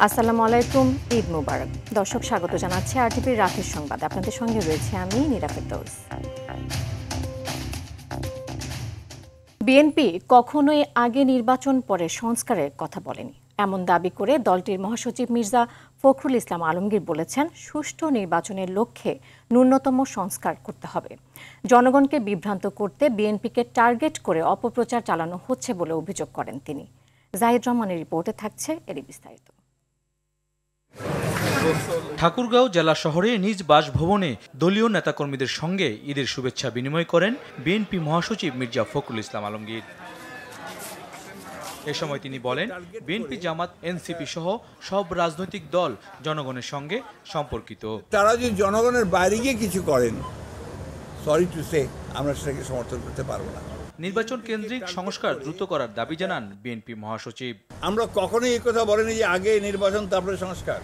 আসসালামু আলাইকুম, ঈদ মুবারক। দর্শক, স্বাগত জানাচ্ছি আরটিভির রাতের সংবাদ। আপনাদের সঙ্গে রয়েছে আমি নীরা ফেরদৌস। বিএনপি কখনোই আগে নির্বাচন পরে সংস্কারের কথা বলেনি, এমন দাবি করে দলটির মহাসচিব মির্জা ফখরুল ইসলাম আলমগীর বলেছেন, সুষ্ঠু নির্বাচনের লক্ষ্যে ন্যূনতম সংস্কার করতে হবে। জনগণকে বিভ্রান্ত করতে বিএনপিকে টার্গেট করে অপপ্রচার চালানো হচ্ছে বলে অভিযোগ করেন তিনি। জাহিদ রহমানের রিপোর্টে থাকছে এরই বিস্তারিত। ঠাকুরগাঁও জেলা শহরে নিজ বাসভবনে দলীয় নেতাকর্মীদের সঙ্গে ঈদের শুভেচ্ছা বিনিময় করেন বিএনপি মহাসচিব মির্জা ফখরুল ইসলাম আলমগীর। এ সময় তিনি বলেন, বিএনপি, জামাত, এনসিপি সহ সব রাজনৈতিক দল জনগণের সঙ্গে সম্পর্কিত। তারা যদি জনগণের বাইরে গিয়ে কিছু করেন, সরি টু সে, আমরা সেটাকে সমর্থন করতে পারবো না। নির্বাচন কেন্দ্রিক সংস্কার দ্রুত করার দাবি জানান বিএনপি মহাসচিব। আমরা কখনোই এই কথা বলিনি যে আগে নির্বাচন তারপরে সংস্কার।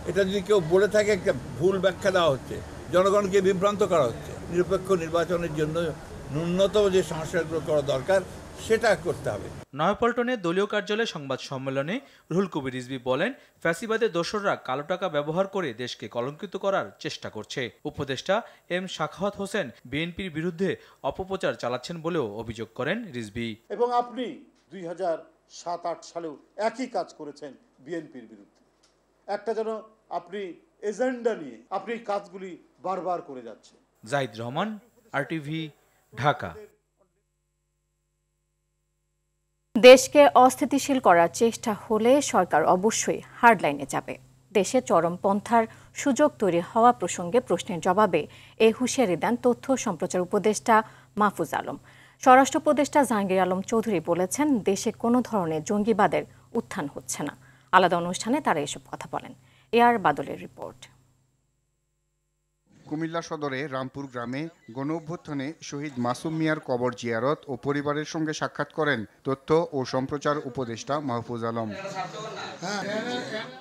এটা যদি কেউ বলে থাকে, একটা ভুল ব্যাখ্যা দেওয়া হচ্ছে, জনগণকে বিভ্রান্ত করা হচ্ছে। নিরপেক্ষ নির্বাচনের জন্য ন্যূনতম যে সংস্কারগুলো করা দরকার সেটা করতে হবে। নয়াপল্টনে দলীয় কার্যালয়ে সংবাদ সম্মেলনে রুহুল কবির রিজভী বলেন, ফ্যাসিবাদের দোসররা কালো টাকা ব্যবহার করে দেশকে কলঙ্কিত করার চেষ্টা করছে। উপদেষ্টা এম সাখাওয়াত হোসেন বিএনপির বিরুদ্ধে অপপ্রচার চালাচ্ছেন বলেও অভিযোগ করেন রিজভী। এবং আপনি 2007-08 সালেও একই কাজ করেছেন বিএনপির বিরুদ্ধে। একটা যেন আপনি এজেন্ডা নিয়ে আপনি কাজগুলি বারবার করে যাচ্ছেন। জাহিদ রহমান, আরটিভি, ঢাকা। দেশকে অস্থিতিশীল করার চেষ্টা হলে সরকার অবশ্যই হার্ডলাইনে যাবে। দেশে চরমপন্থার সুযোগ তৈরি হওয়া প্রসঙ্গে প্রশ্নের জবাবে এ হুঁশিয়ারি দেন তথ্য সম্প্রচার উপদেষ্টা মাহফুজ আলম। স্বরাষ্ট্র উপদেষ্টা জাহাঙ্গীর আলম চৌধুরী বলেছেন, দেশে কোনো ধরনের জঙ্গিবাদের উত্থান হচ্ছে না। আলাদা অনুষ্ঠানে তারা এসব কথা বলেন। এআর বাদলের রিপোর্ট। কুমিল্লা সদরে রামপুর গ্রামে গণঅভ্যুত্থানে শহীদ মাসুম মিয়ার কবর জিয়ারত ও পরিবারের সঙ্গে সাক্ষাৎ করেন তথ্য ও সম্প্রচার উপদেষ্টা মাহফুজ আলম।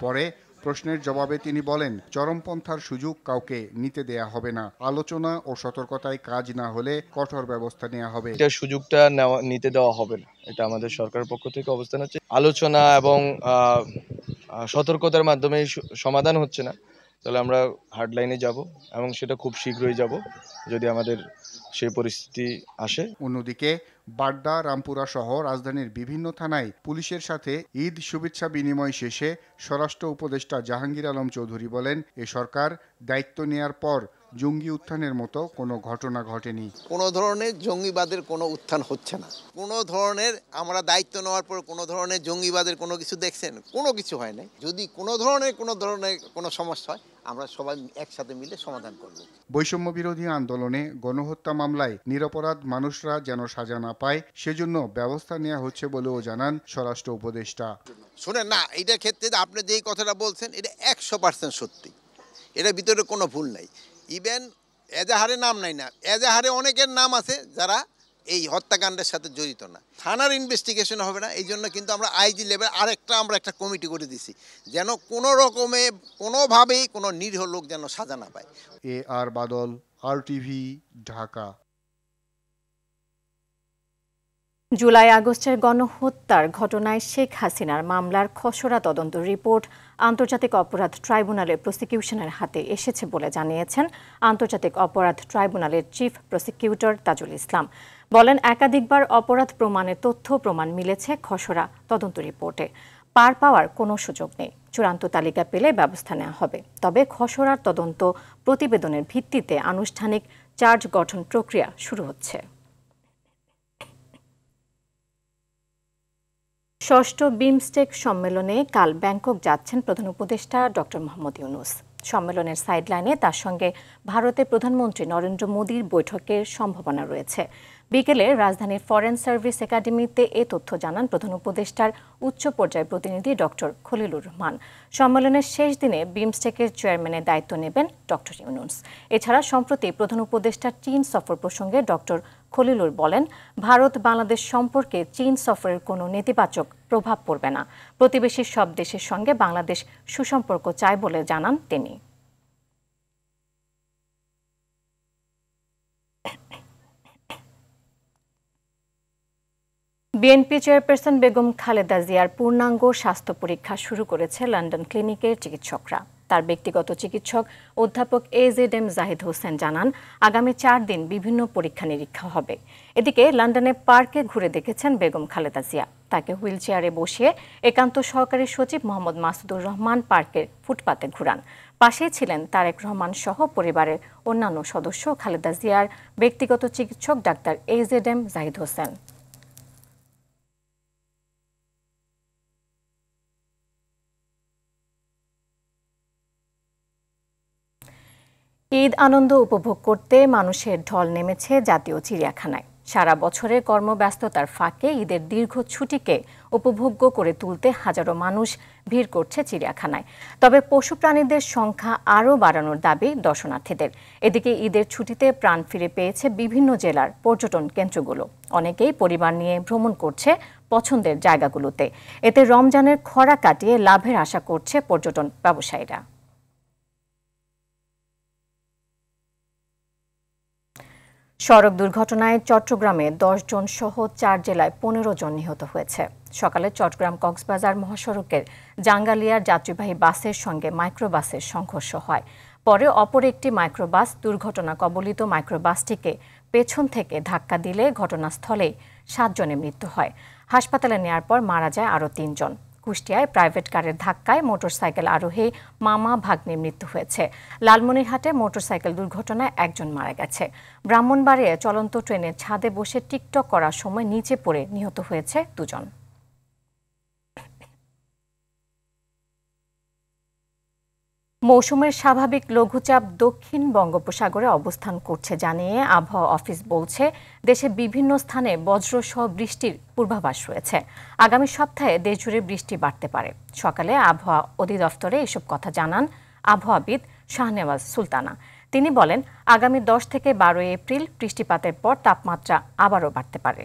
পরে প্রশ্নের জবাবে তিনি বলেন, চরমপন্থার সুযোগ কাউকে নিতে দেয়া হবে না। আলোচনা ও সতর্কতায় কাজ না হলে কঠোর ব্যবস্থা নেওয়া হবে। এটা সুযোগটা নিতে দেওয়া হবে না, এটা আমাদের সরকারের পক্ষ থেকে অবস্থান হচ্ছে। আলোচনা এবং সতর্কতার মাধ্যমে সমাধান হচ্ছে না, তাহলে আমরা হার্ডলাইনে যাব এবং সেটা খুব শীঘ্রই যাব যদি আমাদের সেই পরিস্থিতি আসে। অন্যদিকে বাড্ডা, রামপুরা সহ রাজধানীর বিভিন্ন থানায় পুলিশের সাথে ঈদ শুভেচ্ছা বিনিময় শেষে স্বরাষ্ট্র উপদেষ্টা জাহাঙ্গীর আলম চৌধুরী বলেন, এ সরকার দায়িত্ব নেয়ার পর জঙ্গি উত্থানের মতো কোনো ঘটনা ঘটেনি। কোনো ধরনের জঙ্গিবাদের কোনো উত্থান হচ্ছে না। কোনো ধরনের আমরা দায়িত্ব নেওয়ার পর কোনো ধরনের জঙ্গিবাদের কোনো কিছু দেখছেন? কোনো কিছু হয় নাই। যদি কোনো ধরনের কোনো সমস্যা হয়, আমরা সবাই একসাথে মিলে সমাধান করব। বৈষম্য বিরোধী আন্দোলনে গণহত্যা মামলায় নিরপরাধ মানুষরা যেন সাজা না পায়, সেজন্য ব্যবস্থা নেওয়া হচ্ছে বলেও জানান স্বরাষ্ট্র উপদেষ্টা। শুনেন না, এইটার ক্ষেত্রে আপনি যেই কথাটা বলছেন এটা 100% সত্যি, এটার ভিতরে কোনো ভুল নাই। ইভেন এজাহারে নাম নাই না, এজাহারে অনেকের নাম আছে যারা এই হত্যাকাণ্ডের সাথে জড়িত না। থানার ইনভেস্টিগেশন হবে না, এই জন্য কিন্তু আমরা আইজি লেভেল আমরা একটা কমিটি করে দিছি, যেন কোনো রকমে কোনোভাবেই কোনো নিরীহ লোক যেন সাজা না পায়। এআর বাদল, আরটিভি, ঢাকা। জুলাই আগস্টের গণহত্যার ঘটনায় শেখ হাসিনার মামলার খসড়া তদন্ত রিপোর্ট আন্তর্জাতিক অপরাধ ট্রাইব্যুনালের প্রসিকিউশনের হাতে এসেছে বলে জানিয়েছেন আন্তর্জাতিক অপরাধ ট্রাইব্যুনালের চিফ প্রসিকিউটর তাজুল ইসলাম। বলেন, একাধিকবার অপরাধ প্রমাণের তথ্য প্রমাণ মিলেছে খসড়া তদন্ত রিপোর্টে। পার পাওয়ার কোনো সুযোগ নেই। চূড়ান্ত তালিকা পেলে ব্যবস্থা নেওয়া হবে। তবে খসড়ার তদন্ত প্রতিবেদনের ভিত্তিতে আনুষ্ঠানিক চার্জ গঠন প্রক্রিয়া শুরু হচ্ছে। ষষ্ঠ বিমস্টেক সম্মেলনে কাল ব্যাংকক যাচ্ছেন প্রধান উপদেষ্টা ডক্টর মোহাম্মদ ইউনূস। সম্মেলনের সাইডলাইনে তার সঙ্গে ভারতের প্রধানমন্ত্রী নরেন্দ্র মোদীর বৈঠকের সম্ভাবনা রয়েছে। বিকেলে রাজধানীর ফরেন সার্ভিস একাডেমিতে এ তথ্য জানান প্রধান উপদেষ্টার উচ্চ পর্যায়ের প্রতিনিধি ডক্টর খলিলুর রহমান। সম্মেলনের শেষ দিনে বিমস্টেকের চেয়ারম্যানের দায়িত্ব নেবেন ডক্টর ইউনূস। এছাড়া সম্প্রতি প্রধান উপদেষ্টার চীন সফর প্রসঙ্গে ডক্টর খলিলুর বলেন, ভারত বাংলাদেশ সম্পর্কে চীন সফরের কোনো নেতিবাচক প্রভাব পড়বে না। প্রতিবেশী সব দেশের সঙ্গে বাংলাদেশ সুসম্পর্ক চায় বলে জানান তিনি। বিএনপি চেয়ারপারসন বেগম খালেদা জিয়ার পূর্ণাঙ্গ স্বাস্থ্য পরীক্ষা শুরু করেছে লন্ডন ক্লিনিকের চিকিৎসকরা। তার ব্যক্তিগত চিকিৎসক অধ্যাপক AZM জাহিদ হোসেন জানান, আগামী 4 দিন বিভিন্ন পরীক্ষা নিরীক্ষা হবে। এদিকে লন্ডনে পার্কে ঘুরে দেখেছেন বেগম খালেদা জিয়া। তাকে হুইলচেয়ারে বসিয়ে একান্ত সহকারী সচিব মোহাম্মদ মাসুদুর রহমান পার্কের ফুটপাতে ঘুরান। পাশেই ছিলেন তারেক রহমান সহ পরিবারের অন্যান্য সদস্য, খালেদা জিয়ার ব্যক্তিগত চিকিৎসক ডাক্তার AZM জাহিদ হোসেন। ঈদ আনন্দ উপভোগ করতে মানুষের ঢল নেমেছে জাতীয় চিড়িয়াখানায়। সারা বছরের কর্মব্যস্ততার ফাঁকে ঈদের দীর্ঘ ছুটিকে উপভোগ্য করে তুলতে হাজারো মানুষ ভিড় করছে চিড়িয়াখানায়। তবে পশু প্রাণীদের সংখ্যা আরও বাড়ানোর দাবি দর্শনার্থীদের। এদিকে ঈদের ছুটিতে প্রাণ ফিরে পেয়েছে বিভিন্ন জেলার পর্যটন কেন্দ্রগুলো। অনেকেই পরিবার নিয়ে ভ্রমণ করছে পছন্দের জায়গাগুলোতে। এতে রমজানের খরা কাটিয়ে লাভের আশা করছে পর্যটন ব্যবসায়ীরা। সড়ক দুর্ঘটনায় চট্টগ্রামে 10 জন সহ 4 জেলায় 15 জন নিহত হয়েছে। সকালে চট্টগ্রাম কক্সবাজার মহাসড়কের জাঙ্গালিয়ার যাত্রীবাহী বাসের সঙ্গে মাইক্রোবাসের সংঘর্ষ হয়। পরে অপর একটি মাইক্রোবাস দুর্ঘটনা কবলিত মাইক্রোবাসটিকে পেছন থেকে ধাক্কা দিলে ঘটনাস্থলেই 7 জনের মৃত্যু হয়। হাসপাতালে নেয়ার পর মারা যায় আরও 3 জন। কুষ্টিয়ায় প্রাইভেট কারের ধাক্কায় মোটরসাইকেল আরোহী মামা ভাগ্নির মৃত্যু হয়েছে। লালমনিরহাটে মোটরসাইকেল দুর্ঘটনায় 1 জন মারা গেছে। ব্রাহ্মণবাড়িয়ায় চলন্ত ট্রেনের ছাদে বসে টিকটক করার সময় নিচে পড়ে নিহত হয়েছে 2 জন। মৌসুমের স্বাভাবিক লঘুচাপ দক্ষিণ বঙ্গোপসাগরে অবস্থান করছে জানিয়ে আবহাওয়া অফিস বলছে, দেশের বিভিন্ন স্থানে বজ্রসহ বৃষ্টির পূর্বাভাস রয়েছে। আগামী সপ্তাহে দেশজুড়ে বৃষ্টি বাড়তে পারে। সকালে আবহাওয়া অধিদপ্তরে এসব কথা জানান আবহাওয়াবিদ শাহনেওয়াজ সুলতানা। তিনি বলেন, আগামী 10 থেকে 12 এপ্রিল বৃষ্টিপাতের পর তাপমাত্রা আবারও বাড়তে পারে।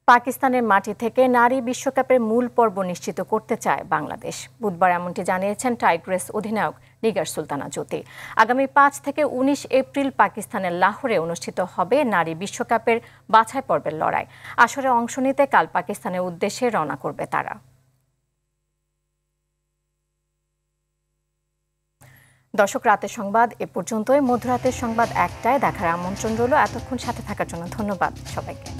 পাকিস্তানের মাটি থেকে নারী বিশ্বকাপের মূল পর্ব নিশ্চিত করতে চায় বাংলাদেশ। বুধবার এমনটি জানিয়েছেন টাইগ্রেস অধিনায়ক নিগার সুলতানা জ্যোতি। আগামী 5 থেকে 19 এপ্রিল পাকিস্তানের লাহোরে অনুষ্ঠিত হবে নারী বিশ্বকাপের বাছাই পর্বের লড়াই। আসরে অংশ নিতে কাল পাকিস্তানের উদ্দেশ্যে রওনা করবে তারা। দর্শক, রাতের সংবাদ এ পর্যন্তই। মধ্যরাতের সংবাদ 1টায় দেখার আমন্ত্রণ রইল। এতক্ষণ সাথে থাকার জন্য ধন্যবাদ সবাইকে।